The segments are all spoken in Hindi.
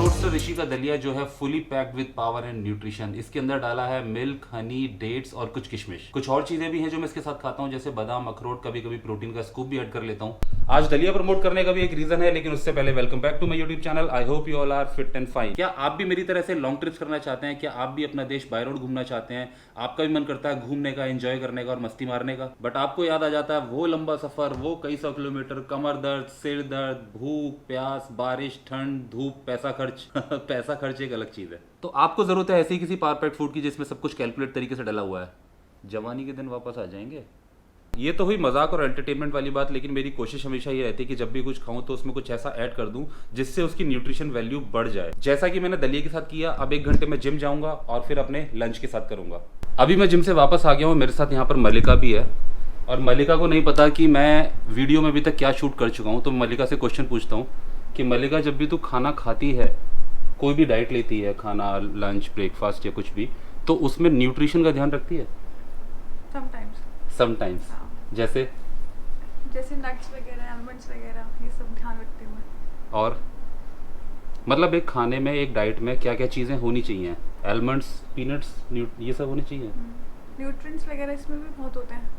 रोस्टर ऋषि का दलिया जो है fully packed with power and nutrition. इसके अंदर डाला है मिल्क, हनी, डेट्स और कुछ किशमिश। कुछ और चीजें भी हैं जो मैं इसके साथ खाता हूँ, जैसे बादाम, अखरोट, कभी कभी प्रोटीन का स्कूप भी ऐड कर लेता हूँ। आज दलिया प्रमोट करने का भी एक रीजन है, लेकिन उससे पहले welcome back to my YouTube channel. I hope you all are fit and fine. क्या आप भी मेरी तरह से लॉन्ग ट्रिप्स करना चाहते हैं? क्या आप भी अपना देश बाय रोड घूमना चाहते हैं? आपका भी मन करता है घूमने का, एंजॉय करने का और मस्ती मारने का, बट आपको याद आ जाता है वो लंबा सफर, वो कई सौ किलोमीटर, कमर दर्द, सिर दर्द, भूख प्यास, बारिश, ठंड, धूप, पैसा खर्च पैसा खर्च एक अलग चीज है। तो आपको जरूरत है ऐसी किसी परफेक्ट फूड की जिसमें सब कुछ कैलकुलेट तरीके से डला हुआ है। जवानी के दिन वापस आ जाएंगे। ये तो हुई मजाक और एंटरटेनमेंट वाली बात, लेकिन मेरी कोशिश हमेशा ये रहती है कि जब भी कुछ खाऊं तो उसमें कुछ ऐसा ऐड कर दूं जिससे उसकी न्यूट्रिशन वैल्यू बढ़ जाए। जैसा कि मैंने दलिया के साथ किया। अब 1 घंटे में जिम जाऊंगा और फिर अपने लंच के साथ करूंगा। अभी मैं जिम से वापस आ गया हूँ। मेरे साथ यहाँ पर मलिका भी है, और मलिका को नहीं पता कि मैं वीडियो में अभी तक क्या शूट कर चुका हूँ। तो मलिका से क्वेश्चन पूछता हूँ कि मलिका, जब भी तू खाना खाती है, कोई भी डाइट लेती है, खाना, लंच, ब्रेकफास्ट या कुछ भी, तो उसमें न्यूट्रिशन का ध्यान रखती है? समटाइम्स। जैसे नट्स वगैरह, आलमंड्स वगैरह, ये सब ध्यान रखती हूँ मैं। और मतलब एक खाने में, एक डाइट में क्या क्या चीज़ें होनी चाहिए? आलमंड्स, पीनट्स, ये सब होनी चाहिए। न्यूट्रिएंट्स वगैरह इसमें भी बहुत होते हैं।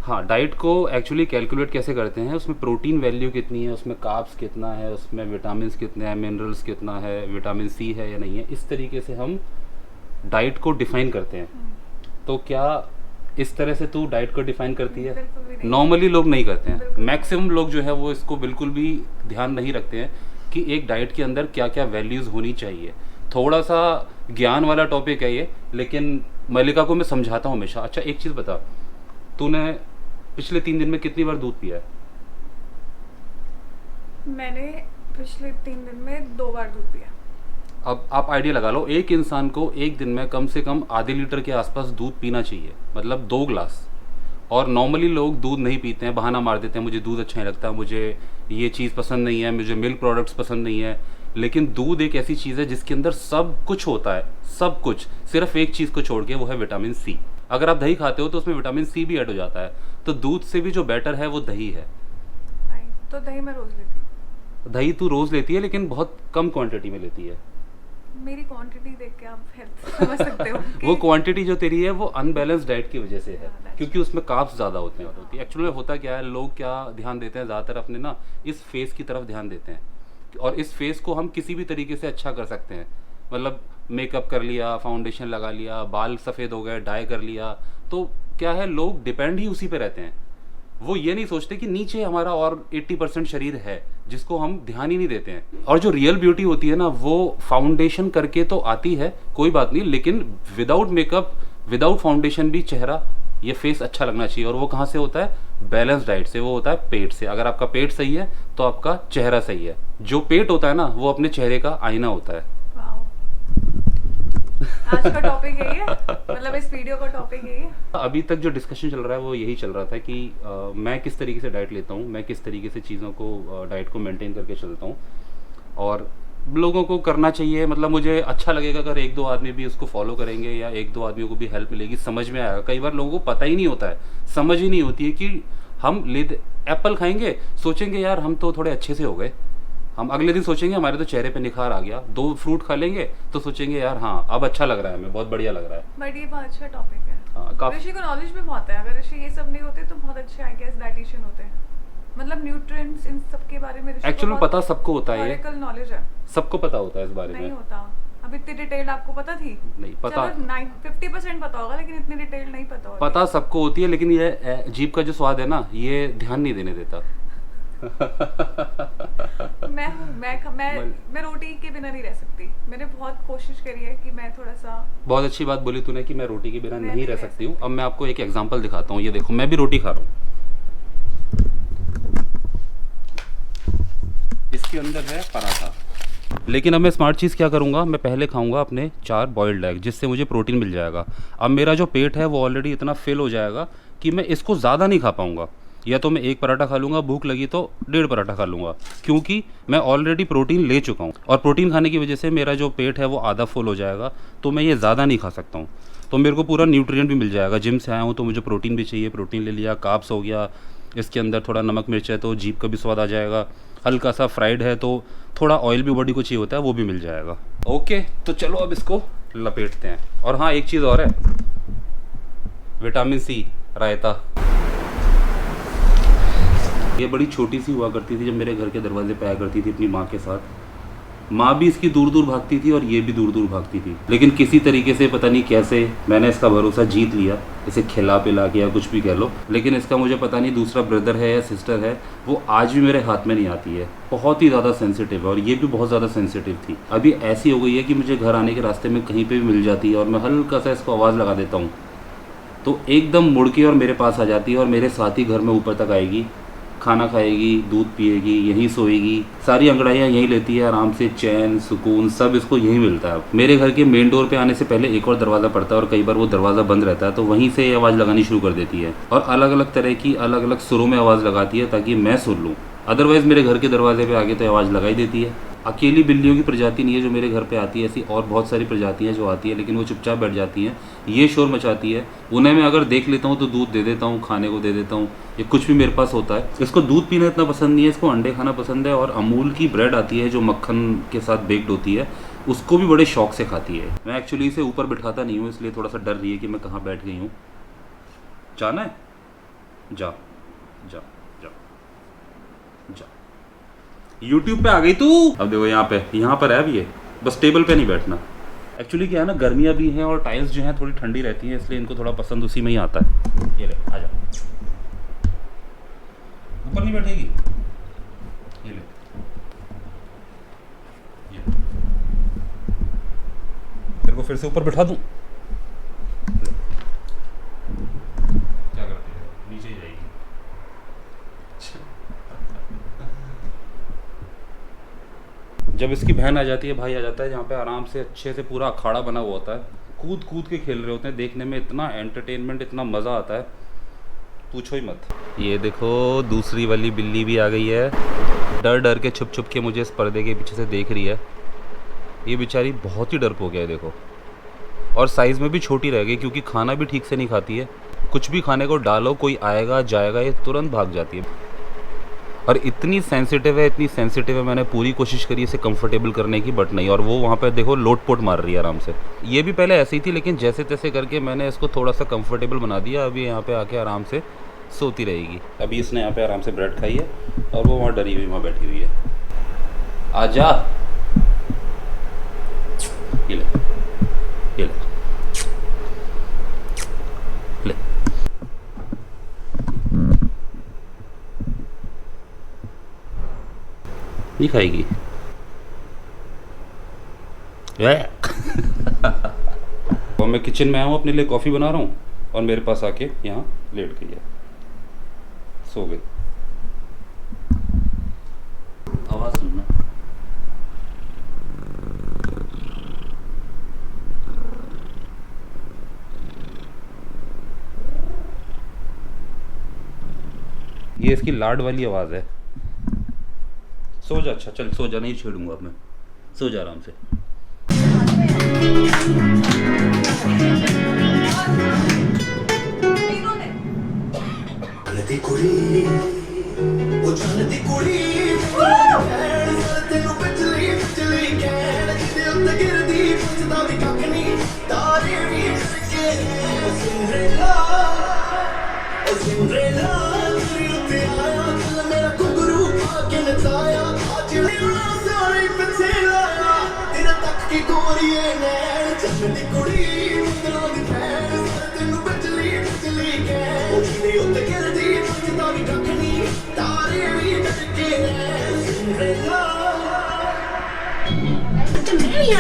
हाँ, डाइट को एक्चुअली कैलकुलेट कैसे करते हैं, उसमें प्रोटीन वैल्यू कितनी है, उसमें कार्ब्स कितना है, उसमें विटामिन्स कितने हैं, मिनरल्स कितना है, विटामिन सी है या नहीं है, इस तरीके से हम डाइट को डिफाइन करते हैं। तो क्या इस तरह से तू डाइट को डिफाइन करती है? बिल्कुल भी नहीं। नॉर्मली लोग नहीं करते हैं। बिल्कुल। मैक्सिमम लोग जो है वो इसको बिल्कुल भी ध्यान नहीं रखते हैं कि एक डाइट के अंदर क्या क्या वैल्यूज़ होनी चाहिए। थोड़ा सा ज्ञान वाला टॉपिक है ये, लेकिन मलिका को मैं समझाता हूँ हमेशा। अच्छा, एक चीज़ बता, तूने पिछले 3 दिन में कितनी बार दूध पिया है? मैंने पिछले 3 दिन में 2 बार दूध पिया। अब आप आइडिया लगा लो, एक इंसान को एक दिन में कम से कम आधे लीटर के आसपास दूध पीना चाहिए, मतलब 2 ग्लास। और नॉर्मली लोग दूध नहीं पीते हैं, बहाना मार देते हैं, मुझे दूध अच्छा नहीं लगता, मुझे ये चीज़ पसंद नहीं है, मुझे मिल्क प्रोडक्ट्स पसंद नहीं है। लेकिन दूध एक ऐसी चीज़ है जिसके अंदर सब कुछ होता है, सब कुछ, सिर्फ एक चीज़ को छोड़ के, वो है विटामिन सी। अगर आप दही खाते हो तो उसमें विटामिन सी भी ऐड हो जाता है। तो दूध से भी जो बेटर है वो दही है। तो दही मैं रोज लेती हूँ। दही तू रोज़ लेती है, लेकिन बहुत कम क्वांटिटी में लेती है। मेरी क्वांटिटी देख के आप हेल्थ समझ सकते हो कि वो क्वांटिटी जो तेरी है वो अनबैलेंस्ड डाइट की वजह से है, that's क्योंकि उसमें कार्ब्स ज़्यादा होते हैं। एक्चुअली में होता क्या है, लोग क्या ध्यान देते हैं ज़्यादातर अपने ना इस फेस की तरफ ध्यान देते हैं, और इस फेस को हम किसी भी तरीके से अच्छा कर सकते हैं। मतलब मेकअप कर लिया, फाउंडेशन लगा लिया, बाल सफ़ेद हो गए, डाई कर लिया, तो क्या है, लोग डिपेंड ही उसी पे रहते हैं। वो ये नहीं सोचते कि नीचे हमारा और 80% शरीर है जिसको हम ध्यान ही नहीं देते हैं। और जो रियल ब्यूटी होती है ना, वो फाउंडेशन करके तो आती है, कोई बात नहीं, लेकिन विदाउट मेकअप, विदाउट फाउंडेशन भी चेहरा, ये फेस अच्छा लगना चाहिए। और वो कहाँ से होता है? बैलेंस डाइट से। वो होता है पेट से। अगर आपका पेट सही है तो आपका चेहरा सही है। जो पेट होता है ना, वो अपने चेहरे का आईना होता है। आज का टॉपिक यही है, मतलब इस वीडियो का टॉपिक यही है। अभी तक जो डिस्कशन चल रहा है वो यही चल रहा था कि मैं किस तरीके से डाइट लेता हूँ, मैं किस तरीके से चीज़ों को, डाइट को मेंटेन करके चलता हूँ, और लोगों को करना चाहिए। मतलब मुझे अच्छा लगेगा अगर 1-2 आदमी भी उसको फॉलो करेंगे, या 1-2 आदमियों को भी हेल्प मिलेगी, समझ में आएगा। कई बार लोगों को पता ही नहीं होता है, समझ ही नहीं होती है कि हम एप्पल खाएंगे, सोचेंगे यार हम तो थोड़े अच्छे से हो गए, हम अगले दिन सोचेंगे हमारे तो चेहरे पे निखार आ गया। 2 फ्रूट खा लेंगे तो सोचेंगे यार हाँ अब अच्छा लग रहा है, हमें बहुत बढ़िया लग रहा है। बट ये बहुत अच्छा टॉपिक है। हाँ, ऋषि को नॉलेज भी बहुत है। अगर ऋषि ये सब नहीं होते तो बहुत अच्छे आई गेस डाइटिशियन होते हैं। मतलब न्यूट्रिएंट्स, इन सब के बारे में एक्चुअली पता सबको होता है, ये नॉलेज है, सबको पता होता है इस बारे में। नहीं होता। अब इतनी डिटेल आपको पता थी? नहीं पता। 50% पता होगा, लेकिन इतनी डिटेल नहीं पता होती। पता सबको होती है, लेकिन ये जीभ का जो स्वाद है ना, ये ध्यान नहीं देने देता। मैं रोटी के बिना नहीं रह सकती। मैंने बहुत कोशिश करी है कि मैं थोड़ा सा। बहुत अच्छी बात बोली तूने कि मैं रोटी के बिना मैं नहीं रह सकती हूँ। अब मैं आपको एक एग्जांपल दिखाता हूँ। ये देखो, मैं भी रोटी खा रहा हूँ। इसके अंदर है पराठा, लेकिन अब मैं स्मार्ट चीज़ क्या करूँगा, मैं पहले खाऊंगा अपने 4 बॉइल्ड एग, जिससे मुझे प्रोटीन मिल जाएगा। अब मेरा जो पेट है वो ऑलरेडी इतना फिल हो जाएगा कि मैं इसको ज़्यादा नहीं खा पाऊँगा। या तो मैं 1 पराठा खा लूँगा, भूख लगी तो 1.5 पराठा खा लूँगा, क्योंकि मैं ऑलरेडी प्रोटीन ले चुका हूँ। और प्रोटीन खाने की वजह से मेरा जो पेट है वो आधा फुल हो जाएगा, तो मैं ये ज़्यादा नहीं खा सकता हूँ। तो मेरे को पूरा न्यूट्रिएंट भी मिल जाएगा। जिम से आया हूँ तो मुझे प्रोटीन भी चाहिए, प्रोटीन ले लिया, कार्ब्स हो गया, इसके अंदर थोड़ा नमक मिर्च है तो जीभ का भी स्वाद आ जाएगा। हल्का सा फ्राइड है तो थोड़ा ऑयल भी बॉडी को चाहिए होता है, वो भी मिल जाएगा। ओके, तो चलो अब इसको लपेटते हैं। और हाँ, एक चीज़ और है, विटामिन सी रायता। ये बड़ी छोटी सी हुआ करती थी जब मेरे घर के दरवाजे पे आया करती थी अपनी माँ के साथ। माँ भी इसकी दूर दूर भागती थी और ये भी दूर दूर भागती थी, लेकिन किसी तरीके से पता नहीं कैसे मैंने इसका भरोसा जीत लिया, इसे खिला पिला के या कुछ भी कह लो। लेकिन इसका मुझे पता नहीं दूसरा ब्रदर है या सिस्टर है, वो आज भी मेरे हाथ में नहीं आती है। बहुत ही ज़्यादा सेंसिटिव है और ये भी बहुत ज़्यादा सेंसिटिव थी। अभी ऐसी हो गई है कि मुझे घर आने के रास्ते में कहीं पर भी मिल जाती है और मैं हल्का सा इसको आवाज़ लगा देता हूँ तो एकदम मुड़ के और मेरे पास आ जाती है और मेरे साथ ही घर में ऊपर तक आएगी, खाना खाएगी, दूध पिएगी, यहीं सोएगी, सारी अंगड़ाइयाँ यहीं लेती है आराम से। चैन सुकून सब इसको यहीं मिलता है। मेरे घर के मेन डोर पे आने से पहले एक और दरवाज़ा पड़ता है और कई बार वो दरवाज़ा बंद रहता है तो वहीं से आवाज़ लगानी शुरू कर देती है और अलग अलग तरह की अलग अलग सुरों में आवाज़ लगाती है ताकि मैं सुन लूँ। अदरवाइज़ मेरे घर के दरवाजे पे आके तो आवाज़ लगाई देती है। अकेली बिल्लियों की प्रजाति नहीं है जो मेरे घर पे आती है, ऐसी और बहुत सारी प्रजातियाँ जो आती है लेकिन वो चुपचाप बैठ जाती हैं, ये शोर मचाती है। उन्हें मैं अगर देख लेता हूँ तो दूध दे देता हूँ, खाने को दे देता हूँ, ये कुछ भी मेरे पास होता है। इसको दूध पीना इतना पसंद नहीं है, इसको अंडे खाना पसंद है और अमूल की ब्रेड आती है जो मक्खन के साथ बेक्ड होती है, उसको भी बड़े शौक से खाती है। मैं एक्चुअली इसे ऊपर बिठाता नहीं हूँ, इसलिए थोड़ा सा डर रही है कि मैं कहाँ बैठ गई हूँ। जाना है, जा जा जा जा। YouTube पे आ गई तू। अब देखो यहाँ पर है अभी ये, बस टेबल पे नहीं बैठना। एक्चुअली क्या है ना, गर्मियाँ भी हैं और टाइल्स जो हैं थोड़ी ठंडी रहती हैं, इसलिए इनको थोड़ा पसंद उसी में ही आता है। ये ले, आ जा। ऊपर नहीं बैठेगी, ये ले, ये तेरे को फिर से ऊपर बिठा दूँ? क्या करती है, नीचे ही जाएगी। जब इसकी बहन आ जाती है, भाई आ जाता है, जहाँ पे आराम से अच्छे से पूरा अखाड़ा बना हुआ होता है, कूद कूद के खेल रहे होते हैं, देखने में इतना एंटरटेनमेंट, इतना मज़ा आता है, पूछो ही मत। ये देखो दूसरी वाली बिल्ली भी आ गई है, डर डर के छुप छुप के मुझे इस पर्दे के पीछे से देख रही है। ये बेचारी बहुत ही डरपोक है देखो, और साइज़ में भी छोटी रह गई क्योंकि खाना भी ठीक से नहीं खाती है। कुछ भी खाने को डालो, कोई आएगा जाएगा, ये तुरंत भाग जाती है। और इतनी सेंसिटिव है, मैंने पूरी कोशिश करी इसे कंफर्टेबल करने की, बट नहीं। और वो वहाँ पे देखो लोटपोट मार रही है आराम से। ये भी पहले ऐसी ही थी, लेकिन जैसे तैसे करके मैंने इसको थोड़ा सा कंफर्टेबल बना दिया। अभी यहाँ पे आके आराम से सोती रहेगी। अभी इसने यहाँ पे आराम से ब्रेड खाई है और वो वहाँ डरी हुई वहाँ बैठी हुई है। आजा, ये ले, ये ले, ले। नहीं खाएगी। और मैं किचन में आया हूँ, अपने लिए कॉफ़ी बना रहा हूँ और मेरे पास आके यहाँ लेट गई है, सो गई। आवाज़ सुनना। ये इसकी लाड वाली आवाज़ है। सो जा, अच्छा चल सो जा, नहीं छेड़ूंगा अब मैं, सो जा आराम से।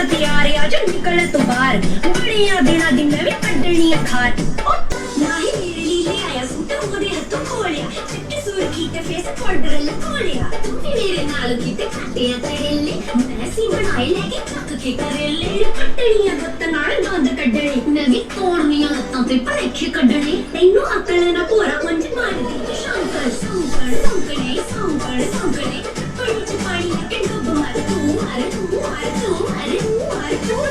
तैयार आज निकल तो बाहर बड़िया बिना दिन में भी कड्डनी खार नाही मेरे लिए ले आया सूट ओदे हत्थों खोलिया चिट्टे सुर्खी ते फेस पाउडर लकोलिया तू भी मेरे नाल कीते खट्टियां करेले मैं सी बनाई लेके थक के करेले कट्टड़ियां गुत्त नाल दंद कड्डने मैं भी तोड़नियां लत्तां ते परेखे कड्डने तैनू अकल ना पूरा मंज मार दी शंकर शंकर शंकरे शंकर शंकरे पानी च पानी के डूब मार तू मार तू मार तू मार तू मार तू।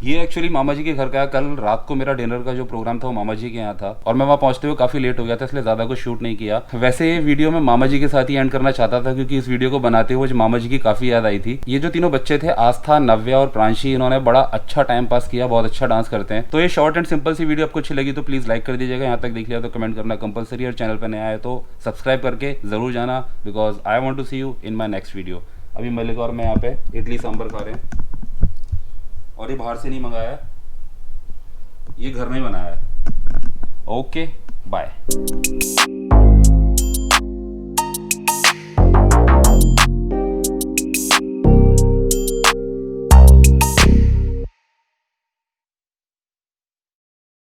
ये एक्चुअली मामा जी के घर का है। कल रात को मेरा डिनर का जो प्रोग्राम था वो मामा जी के यहाँ था और मैं वहाँ पहुँचते हुए काफ़ी लेट हो गया था, इसलिए ज़्यादा कुछ शूट नहीं किया। वैसे ये वीडियो मैं मामा जी के साथ ही एंड करना चाहता था क्योंकि इस वीडियो को बनाते हुए मामा जी की काफ़ी याद आई थी। ये जो तीनों बच्चे थे, आस्था, नव्या और प्रांशी, इन्होंने बड़ा अच्छा टाइम पास किया, बहुत अच्छा डांस करते हैं। तो ये शॉर्ट एंड सिंपल सी वीडियो आपको अच्छी लगी तो प्लीज़ लाइक कर दीजिएगा। यहाँ तक देख लिया तो कमेंट करना कंपलसरी, और चैनल पर नया है तो सब्सक्राइब करके ज़रूर जाना, because I want to see you in my next video. अभी मलिक और मैं यहाँ पे इडली सांभर खा रहे हैं और ये बाहर से नहीं मंगाया है, ये घर में ही बनाया है। Okay bye.